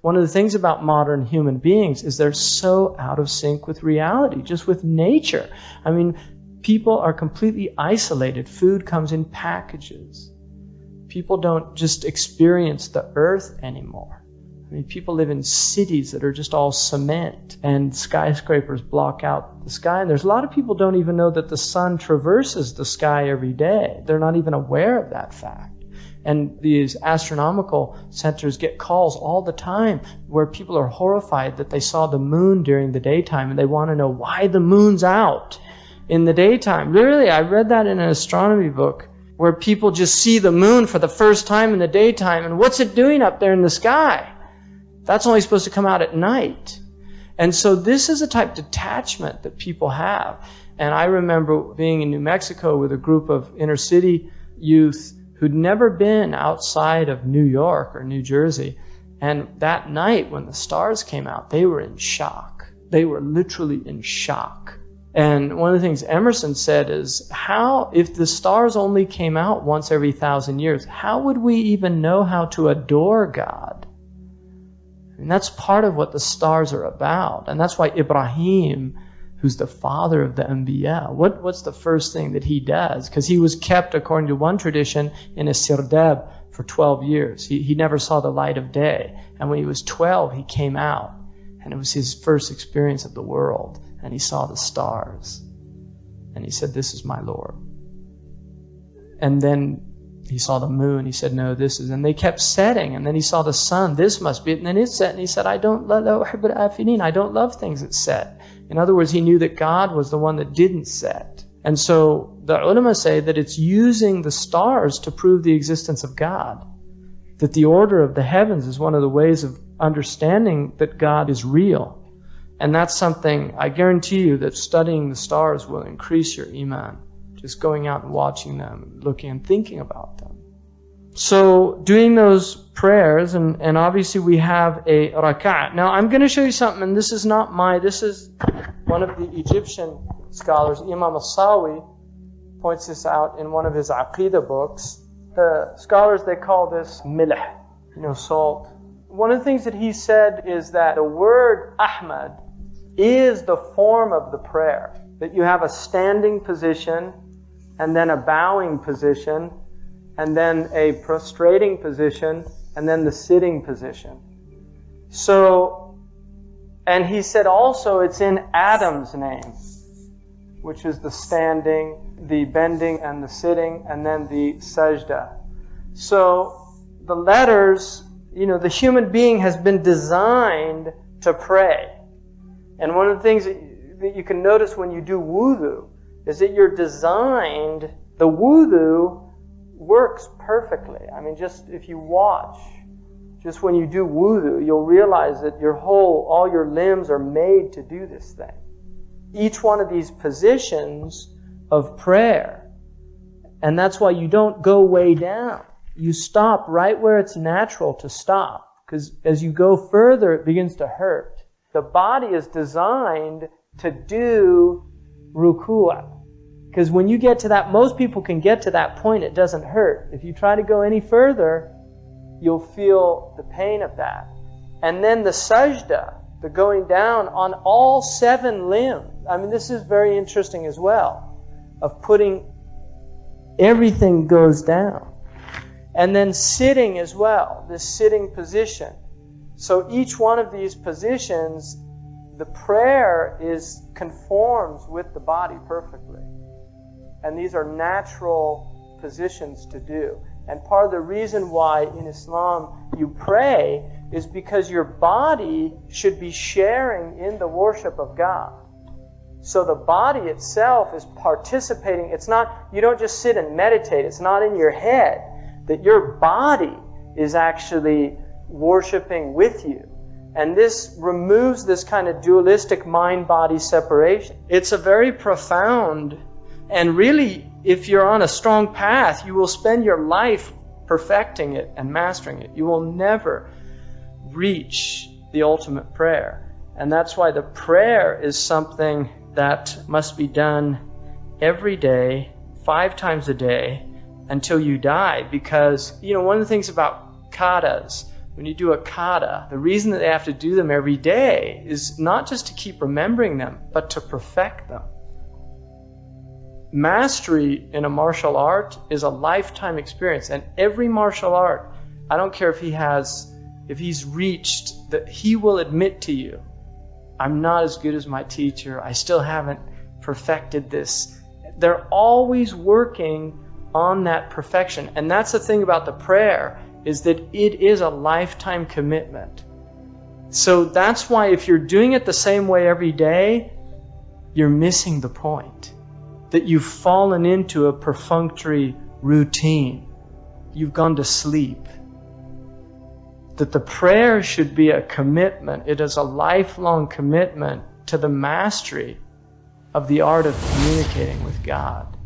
One of the things about modern human beings is they're so out of sync with reality, just with nature. I mean, people are completely isolated. Food comes in packages. People don't just experience the earth anymore. I mean, people live in cities that are just all cement, and skyscrapers block out the sky. And there's a lot of people don't even know that the sun traverses the sky every day. They're not even aware of that fact. And these astronomical centers get calls all the time where people are horrified that they saw the moon during the daytime, and they want to know why the moon's out in the daytime. Literally, I read that in an astronomy book where people just see the moon for the first time in the daytime, and what's it doing up there in the sky? That's only supposed to come out at night. And so this is a type of detachment that people have. And I remember being in New Mexico with a group of inner city youth who'd never been outside of New York or New Jersey. And that night when the stars came out, they were in shock. They were literally in shock. And one of the things Emerson said is, how, if the stars only came out once every 1,000 years, how would we even know how to adore God? And that's part of what the stars are about. And that's why Ibrahim, who's the father of the Anbiya, what's the first thing that he does? Because he was kept, according to one tradition, in a sirdab for 12 years. He never saw the light of day. And when he was 12, he came out. And it was his first experience of the world. And he saw the stars. And he said, "This is my Lord." And then he saw the moon. He said, "No, this is..." And they kept setting. And then he saw the sun. "This must be it." And then it set. And he said, "I don't love things that set." In other words, he knew that God was the one that didn't set. And so the ulama say that it's using the stars to prove the existence of God. That the order of the heavens is one of the ways of understanding that God is real. And that's something, I guarantee you, that studying the stars will increase your iman. Just going out and watching them, looking and thinking about them. So doing those prayers, and obviously we have a rak'ah. Now I'm going to show you something, and this is one of the Egyptian scholars, Imam al-Sawi, points this out in one of his Aqidah books. The scholars, they call this milh, salt. One of the things that he said is that the word Ahmad is the form of the prayer. That you have a standing position, and then a bowing position, and then a prostrating position, and then the sitting position. So, and he said also it's in Adam's name, which is the standing, the bending, and the sitting, and then the sajda. So, the letters, the human being has been designed to pray. And one of the things that you can notice when you do wudu is that you're designed, the wudu works perfectly. I mean, just if you watch, just when you do wudu, you'll realize that all your limbs are made to do this thing. Each one of these positions of prayer. And that's why you don't go way down. You stop right where it's natural to stop. Because as you go further, it begins to hurt. The body is designed to do ruku'ah. Because when you get to that, most people can get to that point, it doesn't hurt. If you try to go any further, you'll feel the pain of that. And then the sajda, the going down on all 7 limbs. I mean, this is very interesting as well, of putting everything goes down. And then sitting as well, this sitting position. So each one of these positions, the prayer conforms with the body perfectly. And these are natural positions to do. And part of the reason why in Islam you pray is because your body should be sharing in the worship of God. So the body itself is participating. It's not, you don't just sit and meditate. It's not in your head. That your body is actually worshiping with you. And this removes this kind of dualistic mind-body separation. It's a very profound, and really, if you're on a strong path, you will spend your life perfecting it and mastering it. You will never reach the ultimate prayer. And that's why the prayer is something that must be done every day, 5 times a day, until you die. Because, one of the things about kadas, when you do a kata, the reason that they have to do them every day is not just to keep remembering them, but to perfect them. Mastery in a martial art is a lifetime experience, and every martial art, I don't care if he's reached, that he will admit to you, I'm not as good as my teacher, I still haven't perfected this. They're always working on that perfection. And that's the thing about the prayer, is that it is a lifetime commitment. So that's why if you're doing it the same way every day, you're missing the point. That you've fallen into a perfunctory routine. You've gone to sleep. That the prayer should be a commitment. It is a lifelong commitment to the mastery of the art of communicating with God.